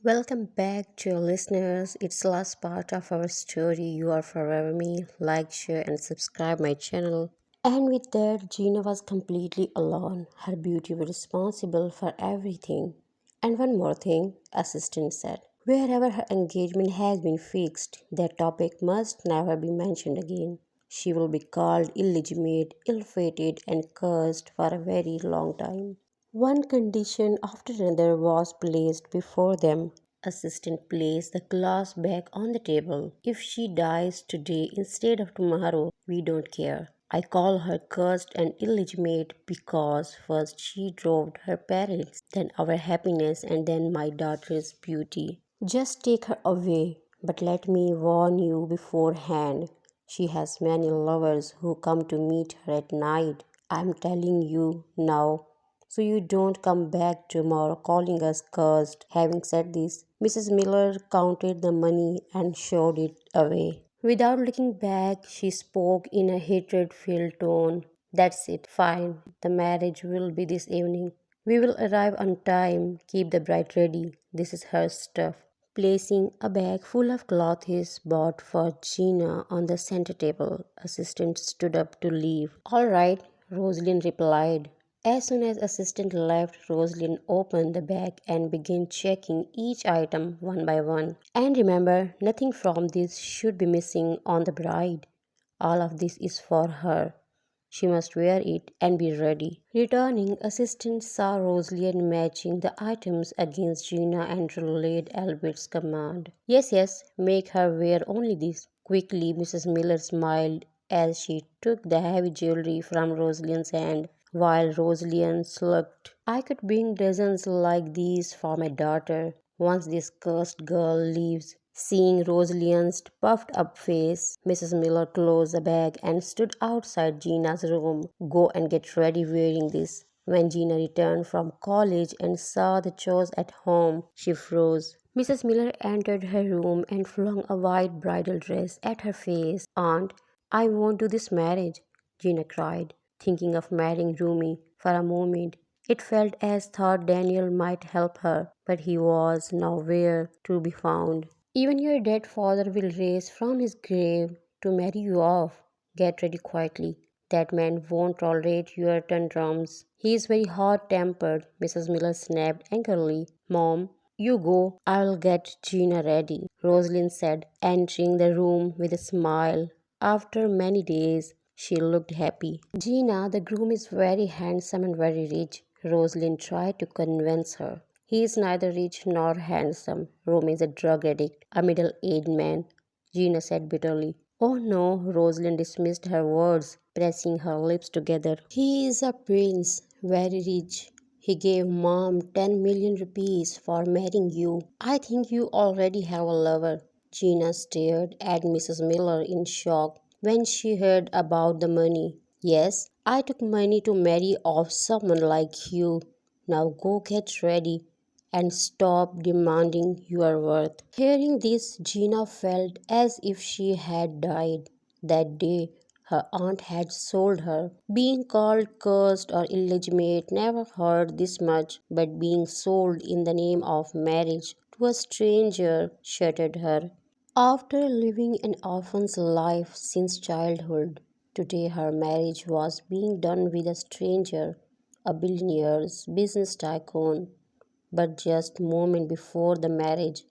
Welcome back to your listeners. It's the last part of our story. You are forever me. Like, share, and subscribe my channel. And with that, Gina was completely alone. Her beauty was responsible for everything. And one more thing, assistant said. Wherever her engagement has been fixed, that topic must never be mentioned again. She will be called illegitimate, ill-fated, and cursed for a very long time. One condition after another was placed before them. Assistant placed the glass back on the table. If she dies today instead of tomorrow, we don't care. I call her cursed and illegitimate because first she robbed her parents, then our happiness, and then my daughter's beauty. Just take her away, but let me warn you beforehand. She has many lovers who come to meet her at night. I'm telling you now, so you don't come back tomorrow calling us cursed. Having said this, Mrs. Miller counted the money and showed it away. Without looking back, she spoke in a hatred filled tone. That's it, fine. The marriage will be this evening. We will arrive on time. Keep the bride ready. This is her stuff. Placing a bag full of clothes bought for Gina on the center table, assistant stood up to leave. All right, Rosalind replied. As soon as assistant left, Rosalind opened the bag and began checking each item one by one. And remember, nothing from this should be missing on the bride. All of this is for her. She must wear it and be ready. Returning, assistant saw Rosalind matching the items against Gina and relayed Albert's command. Yes, yes, make her wear only this. Quickly, Mrs. Miller smiled as she took the heavy jewelry from Rosalind's hand, while Rosalind slugged. I could bring dozens like these for my daughter once this cursed girl leaves. Seeing Rosalind's puffed up face, Mrs. Miller closed the bag and stood outside Gina's room. Go and get ready wearing this. When Gina returned from college and saw the chores at home, she froze. Mrs. Miller entered her room and flung a white bridal dress at her face. Aunt, I won't do this marriage, Gina cried, thinking of marrying Rumi. For a moment, it felt as though Daniel might help her, but he was nowhere to be found. Even your dead father will rise from his grave to marry you off. Get ready quietly. That man won't tolerate your tantrums. He is very hot tempered, Mrs. Miller snapped angrily. Mom, you go. I'll get Gina ready, Rosalind said, entering the room with a smile. After many days, she looked happy. Gina, the groom is very handsome and very rich, Rosalind tried to convince her. He is neither rich nor handsome. Rome is a drug addict, a middle-aged man, Gina said bitterly. Oh no, Rosalind dismissed her words, pressing her lips together. He is a prince, very rich. He gave mom 10 million rupees for marrying you. I think you already have a lover. Gina stared at Mrs. Miller in shock when she heard about the money. Yes, I took money to marry off someone like you. Now go get ready and stop demanding your worth. Hearing this, Gina felt as if she had died. That day, her aunt had sold her. Being called cursed or illegitimate never hurt this much, but being sold in the name of marriage to a stranger shattered her. After living an orphan's life since childhood, today her marriage was being done with a stranger, a billionaire's business tycoon. But just a moment before the marriage,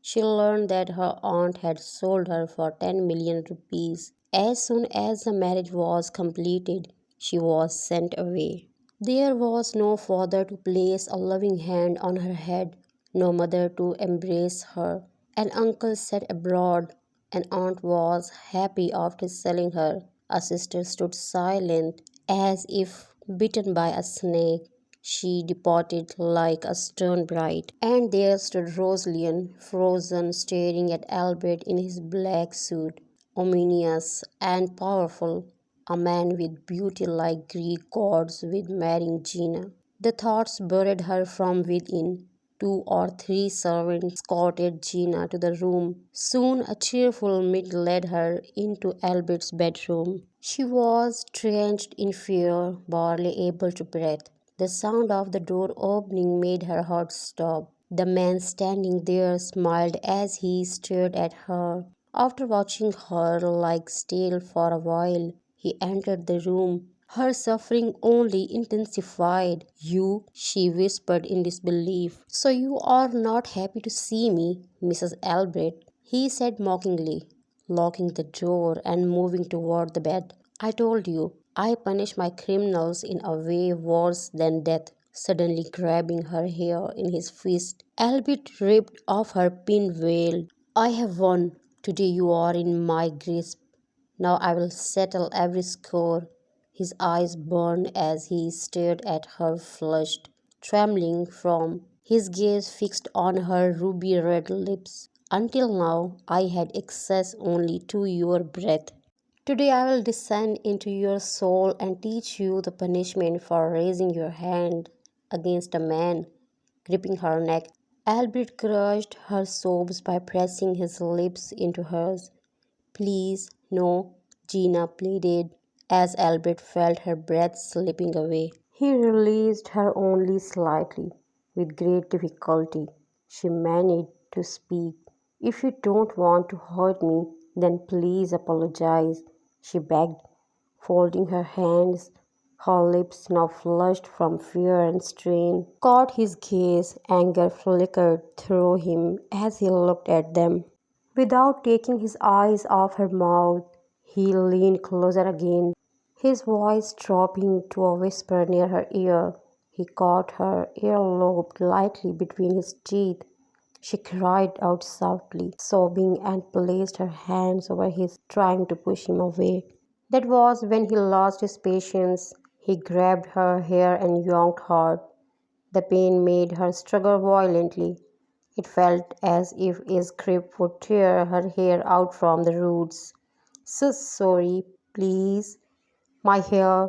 she learned that her aunt had sold her for 10 million rupees. As soon as the marriage was completed, she was sent away. There was no father to place a loving hand on her head, no mother to embrace her. An uncle sat abroad. An aunt was happy after selling her. A sister stood silent as if bitten by a snake. She departed like a stern bride. And there stood Rosalind, frozen, staring at Albert in his black suit, ominous and powerful, a man with beauty like Greek gods with marrying Gina. The thoughts buried her from within. Two or three servants escorted Gina to the room. Soon a cheerful maid led her into Albert's bedroom. She was drenched in fear, barely able to breathe. The sound of the door opening made her heart stop. The man standing there smiled as he stared at her. After watching her like still for a while, he entered the room. Her suffering only intensified. You, she whispered in disbelief. So you are not happy to see me, Mrs. Albert, he said mockingly, locking the door and moving toward the bed. I told you, I punish my criminals in a way worse than death. Suddenly grabbing her hair in his fist, Albert ripped off her pin veil. I have won. Today you are in my grasp. Now I will settle every score. His eyes burned as he stared at her, flushed, trembling from his gaze fixed on her ruby red lips. Until now, I had access only to your breath. Today I will descend into your soul and teach you the punishment for raising your hand against a man. Gripping her neck, Albert crushed her sobs by pressing his lips into hers. Please, no, Gina pleaded, as Albert felt her breath slipping away. He released her only slightly. With great difficulty, she managed to speak. If you don't want to hurt me, then please apologize, she begged, folding her hands. Her lips, now flushed from fear and strain, caught his gaze. Anger flickered through him as he looked at them. Without taking his eyes off her mouth, he leaned closer again, his voice dropping to a whisper near her ear. He caught her earlobe lightly between his teeth. She cried out softly, sobbing, and placed her hands over his, trying to push him away. That was when he lost his patience. He grabbed her hair and yanked hard. The pain made her struggle violently. It felt as if his grip would tear her hair out from the roots. So sorry, please. My hair,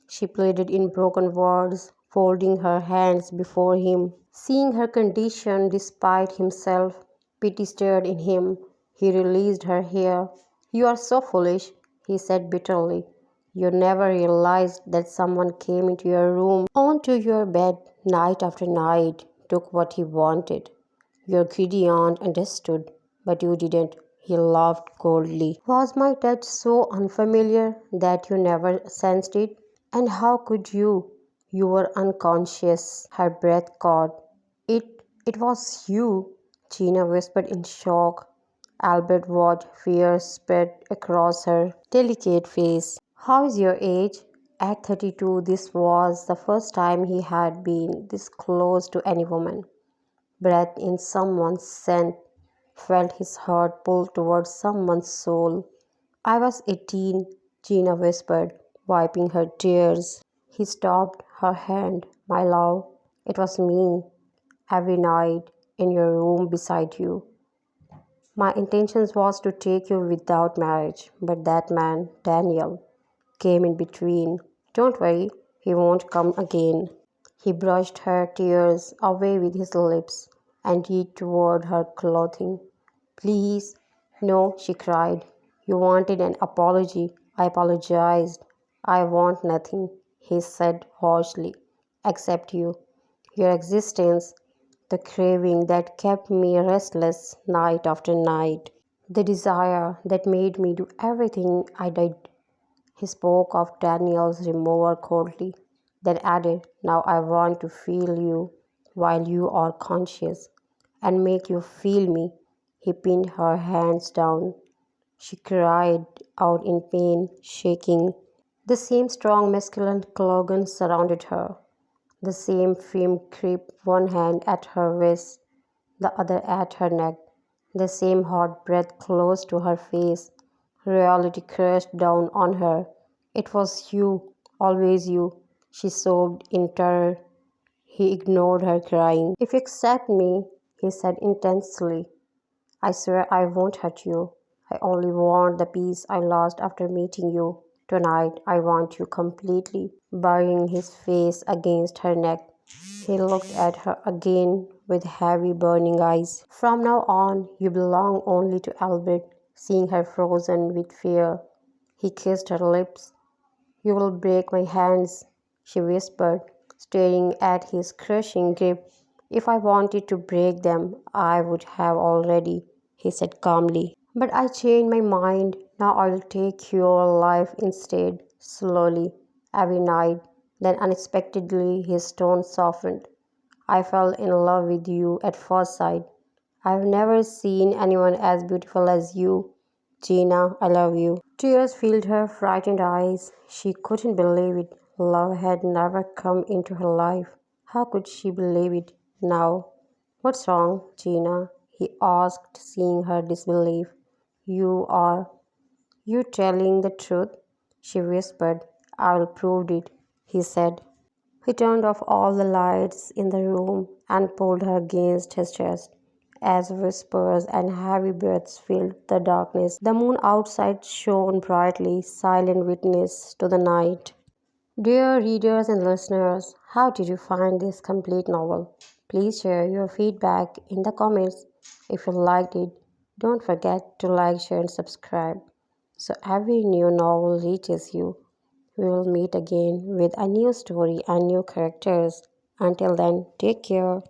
she pleaded in broken words, folding her hands before him. Seeing her condition despite himself, pity stirred in him. He released her hair. You are so foolish, he said bitterly. You never realized that someone came into your room, onto your bed, night after night, took what he wanted. Your greedy aunt understood, but you didn't. He laughed coldly. Was my touch so unfamiliar that you never sensed it? And how could you? You were unconscious. Her breath caught. It was you, Gina whispered in shock. Albert watched fear spread across her delicate face. How is your age? At 32, this was the first time he had been this close to any woman. Breath in someone's scent, felt his heart pull towards someone's soul. I was 18, Gina whispered, wiping her tears. He stopped her hand. My love, it was me, every night, in your room beside you. My intention was to take you without marriage, but that man, Daniel, came in between. Don't worry, he won't come again. He brushed her tears away with his lips and reached toward her clothing. Please, no, she cried. You wanted an apology. I apologized. I want nothing, he said harshly, except you. Your existence, the craving that kept me restless night after night, the desire that made me do everything I did. He spoke of Daniel's removal coldly, then added, now I want to feel you while you are conscious and make you feel me. He pinned her hands down. She cried out in pain, shaking. The same strong masculine clogan surrounded her. The same firm grip, one hand at her waist, the other at her neck. The same hot breath close to her face. Reality crashed down on her. It was you, always you, she sobbed in terror. He ignored her, crying. If you accept me, he said intensely, I swear I won't hurt you. I only want the peace I lost after meeting you. Tonight I want you completely. Burying his face against her neck, he looked at her again with heavy burning eyes. From now on, you belong only to Albert. Seeing her frozen with fear, he kissed her lips. You will break my hands, she whispered, staring at his crushing grip. If I wanted to break them, I would have already, he said calmly. But I changed my mind. Now I'll take your life instead, slowly, every night. Then unexpectedly his tone softened. I fell in love with you at first sight. I've never seen anyone as beautiful as you. Gina, I love you. Tears filled her frightened eyes. She couldn't believe it. Love had never come into her life. How could she believe it now? What's wrong, Gina? He asked, seeing her disbelief. You are you telling the truth? She whispered. I'll prove it, he said. He turned off all the lights in the room and pulled her against his chest. As whispers and heavy breaths filled the darkness, the moon outside shone brightly, silent witness to the night. Dear readers and listeners, how did you find this complete novel? Please share your feedback in the comments. If you liked it, don't forget to like, share, and subscribe so every new novel reaches you. We will meet again with a new story and new characters. Until then, take care.